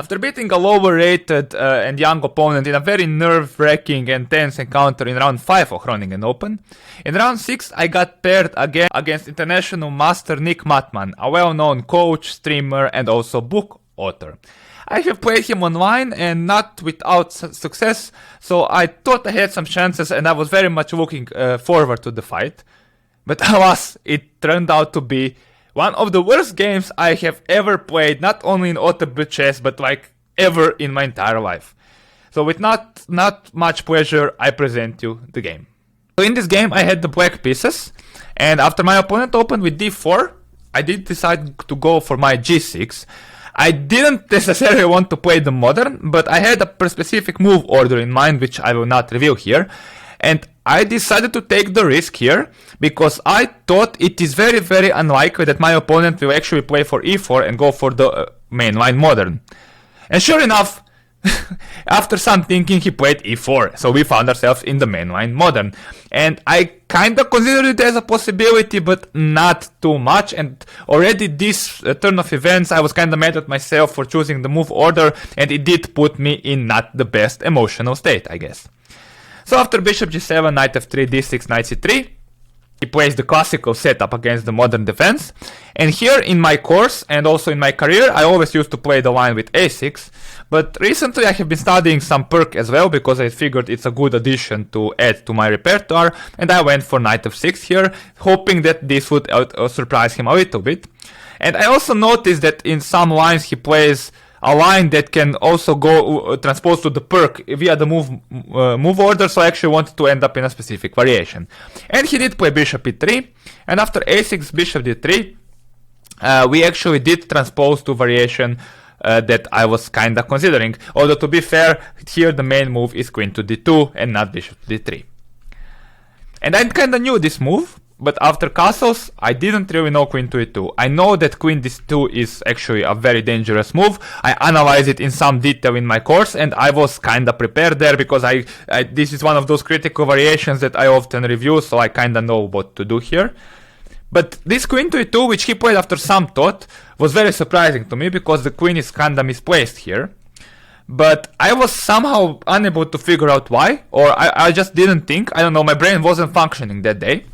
After beating a lower rated and young opponent in a very nerve-wracking and tense encounter in round 5 of Groningen Open, in round 6 I got paired again against international master Nick Matman, a well-known coach, streamer and also book author. I have played him online and not without success, so I thought I had some chances and I was very much looking forward to the fight. But alas, it turned out to be one of the worst games I have ever played, not only in OTB chess, but like ever in my entire life. So with not much pleasure, I present you the game. So in this game, I had the black pieces, and after my opponent opened with d4, I did decide to go for my g6. I didn't necessarily want to play the modern, but I had a specific move order in mind, which I will not reveal here. And I decided to take the risk here, because I thought it is very, very unlikely that my opponent will actually play for e4 and go for the mainline modern. And sure enough, after some thinking, he played e4, so we found ourselves in the mainline modern. And I kinda considered it as a possibility, but not too much, and already this turn of events, I was kinda mad at myself for choosing the move order, and it did put me in not the best emotional state, I guess. So after bishop g7, knight f3, d6, knight c3, he plays the classical setup against the modern defense. And here in my course and also in my career, I always used to play the line with a6. But recently I have been studying some perk as well, because I figured it's a good addition to add to my repertoire. And I went for knight f6 here, hoping that this would surprise him a little bit. And I also noticed that in some lines he plays a line that can also go transpose to the perk via the move order, so I actually wanted to end up in a specific variation. And he did play bishop e3, and after a6, bishop d3, we actually did transpose to variation that I was kinda considering. Although to be fair, here the main move is queen to d2 and not bishop to d3. And I kinda knew this move, but after castles, I didn't really know queen to e2. I know that queen d2 is actually a very dangerous move. I analyzed it in some detail in my course, and I was kinda prepared there, because this is one of those critical variations that I often review, so I kinda know what to do here. But this queen to e2, which he played after some thought, was very surprising to me, because the queen is kinda misplaced here. But I was somehow unable to figure out why, or I just didn't think. I don't know, my brain wasn't functioning that day.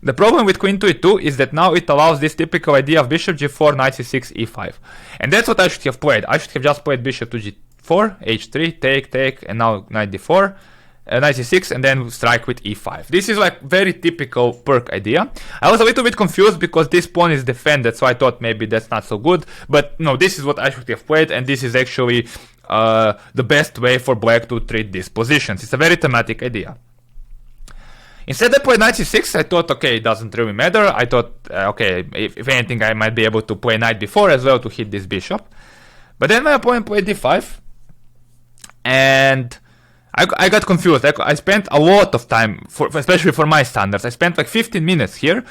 The problem with queen to e2 is that now it allows this typical idea of bishop g4, knight c6, e5. And that's what I should have played. I should have just played bishop to g4, h3, take, and now knight d4, knight c6, and then strike with e5. This is like very typical perk idea. I was a little bit confused because this pawn is defended, so I thought maybe that's not so good. But no, this is what I should have played, and this is actually the best way for black to treat these positions. It's a very thematic idea. Instead I played knight c6, I thought, okay, it doesn't really matter. I thought, okay, if anything, I might be able to play knight d4 as well to hit this bishop. But then my opponent played d5, and I got confused. I spent a lot of time, especially for my standards. I spent like 15 minutes here,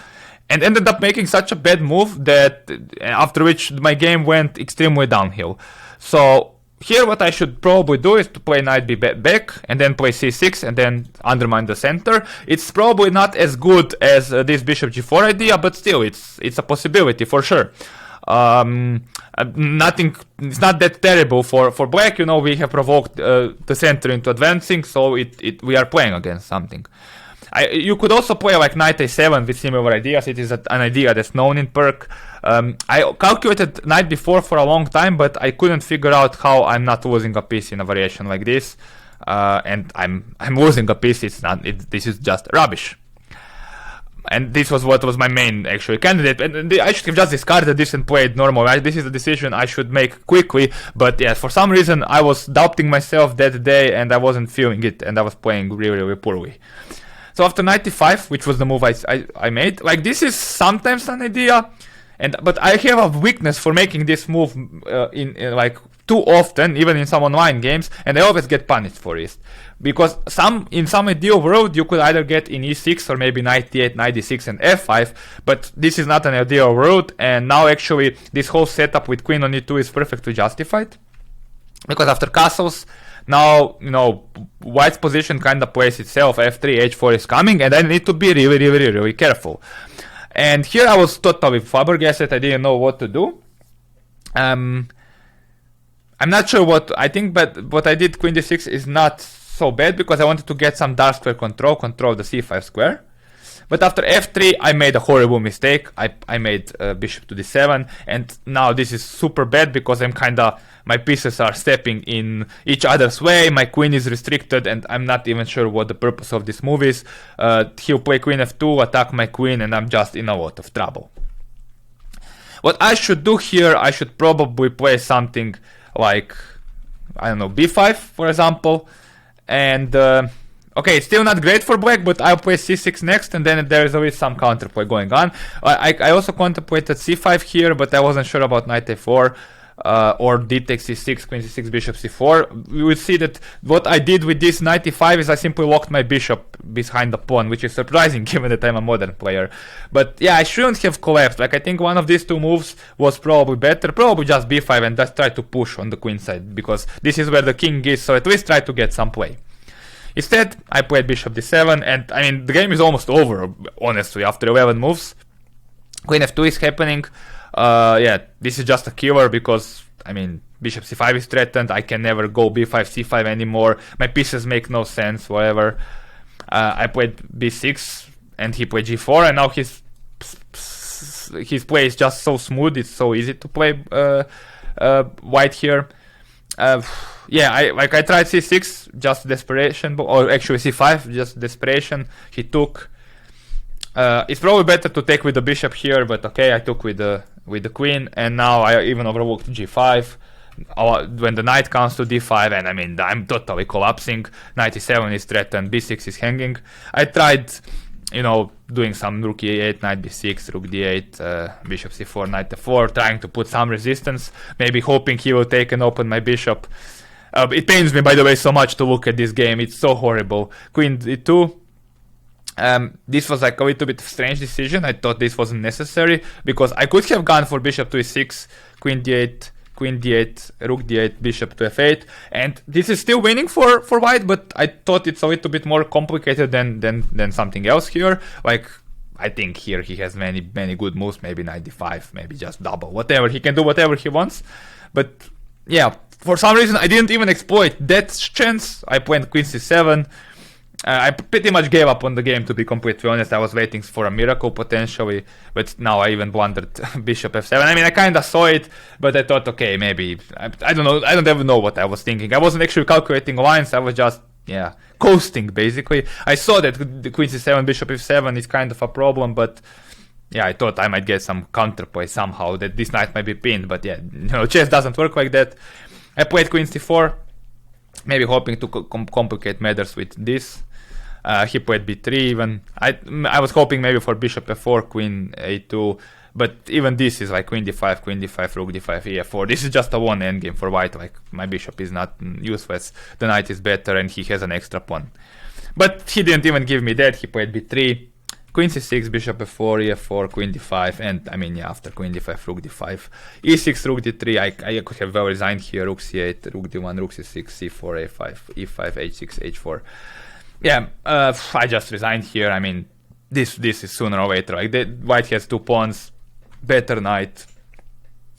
and ended up making such a bad move that after which my game went extremely downhill. So here what I should probably do is to play knight b back, and then play c6, and then undermine the center. It's probably not as good as this bishop g4 idea, but still, it's a possibility for sure. It's not that terrible for black. You know, we have provoked the center into advancing, so we are playing against something. You could also play like knight a7 with similar ideas. It is an idea that's known in perk. I calculated knight b4 for a long time, but I couldn't figure out how I'm not losing a piece in a variation like this. And I'm losing a piece. This is just rubbish. And this was what was my main actually candidate. And I should have just discarded this and played normal. This is a decision I should make quickly. But yeah, for some reason I was doubting myself that day, and I wasn't feeling it, and I was playing really, really poorly. So after knight e5, which was the move I made, like this is sometimes an idea, but I have a weakness for making this move in like too often, even in some online games, and I always get punished for it. Because in some ideal world, you could either get in e6 or maybe knight d8, knight d6, and f5, but this is not an ideal world, and now actually this whole setup with queen on e2 is perfectly justified. Because after castles, now, you know, white's position kind of plays itself. f3, h4 is coming, and I need to be really, really, really careful. And here I was totally flabbergasted. I didn't know what to do. I'm not sure what I think, but what I did queen d6 is not so bad because I wanted to get some dark square control the c5 square. But after f3, I made a horrible mistake. I made bishop to d7, and now this is super bad because my pieces are stepping in each other's way, my queen is restricted, and I'm not even sure what the purpose of this move is. He'll play queen f2, attack my queen, and I'm just in a lot of trouble. What I should do here, I should probably play something like, I don't know, b5, for example, and okay, it's still not great for black, but I'll play c6 next, and then there's always some counterplay going on. I also contemplated c5 here, but I wasn't sure about knight a4 or d takes c6, queen c6, bishop c4. We will see that what I did with this knight e5 is I simply locked my bishop behind the pawn, which is surprising given that I'm a modern player. But yeah, I shouldn't have collapsed. Like, I think one of these two moves was probably better, probably just b5 and just try to push on the queen side, because this is where the king is, so at least try to get some play. Instead, I played bishop d7, and I mean, the game is almost over, honestly, after 11 moves. Queen f2 is happening. Yeah, this is just a killer because, I mean, bishop c5 is threatened. I can never go b5, c5 anymore. My pieces make no sense, whatever. I played b6, and he played g4, and now his play is just so smooth. It's so easy to play white here. Yeah, I tried c6, just desperation, or actually c5, just desperation. He took. It's probably better to take with the bishop here, but okay, I took with the queen, and now I even overlooked g5 when the knight comes to d5, and I mean, I'm totally collapsing. Knight e7 is threatened, b6 is hanging. I tried, you know, doing some rook e8, knight b6, rook d8, bishop c4, knight f4, trying to put some resistance, maybe hoping he will take and open my bishop. It pains me, by the way, so much to look at this game. It's so horrible. Queen d2. This was like a little bit of a strange decision. I thought this wasn't necessary because I could have gone for bishop to e6, queen d8, rook d8, bishop to f8, and this is still winning for white. But I thought it's a little bit more complicated than something else here. Like, I think here he has many good moves. Maybe knight d5, maybe just double, whatever. He can do whatever he wants. But yeah, for some reason I didn't even exploit that chance. I played queen c7. I pretty much gave up on the game, to be completely honest. I was waiting for a miracle potentially, but now I even blundered bishop f7. I mean, I kind of saw it, but I thought, okay, maybe, I don't know, I don't even know what I was thinking. I wasn't actually calculating lines, I was just, yeah, coasting, basically. I saw that the queen c7, bishop f7 is kind of a problem, but yeah, I thought I might get some counterplay somehow, that this knight might be pinned, but yeah, you know, chess doesn't work like that. I played queen c4, maybe hoping to complicate matters with this. He played b3 even. I was hoping maybe for bishop f4, queen a2, but even this is like queen d5, rook d5, e4. This is just a one endgame for white. Like, my bishop is not useless, the knight is better, and he has an extra pawn. But he didn't even give me that. He played b3, queen c6, bishop f4, e4, queen d5, and I mean, yeah, after queen d5, rook d5, e6, rook d3. I could have well resigned here, rook c8, rook d1, rook c6, c4, a5, e5, h6, h4. Yeah, I just resigned here. I mean, this is sooner or later. Like, white has two pawns, better knight.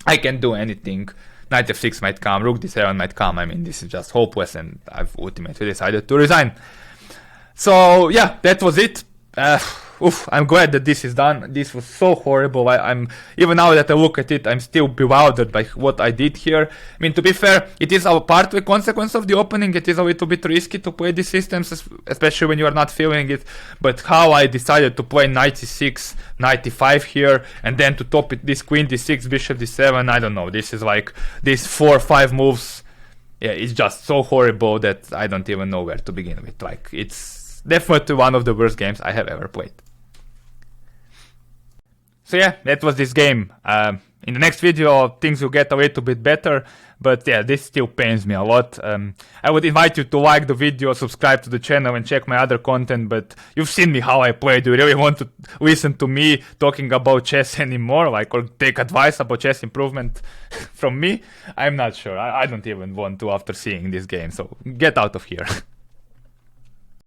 I can do anything. Knight f6 might come, rook d7 might come. I mean, this is just hopeless, and I've ultimately decided to resign. So yeah, that was it. I'm glad that this is done. This was so horrible. I'm even now that I look at it, I'm still bewildered by what I did here. I mean, to be fair, it is a partly consequence of the opening. It is a little bit risky to play these systems, especially when you are not feeling it. But how I decided to play knight c6, knight e5 here, and then to top it, this queen d6, bishop d7, I don't know. This is like, these 4 or 5 moves, yeah, it's just so horrible that I don't even know where to begin with. Like, it's definitely one of the worst games I have ever played. So yeah, that was this game. In the next video, things will get a little bit better, but yeah, this still pains me a lot. I would invite you to like the video, subscribe to the channel, and check my other content, but you've seen me how I play. Do you really want to listen to me talking about chess anymore, like, or take advice about chess improvement from me? I'm not sure. I don't even want to after seeing this game, so get out of here.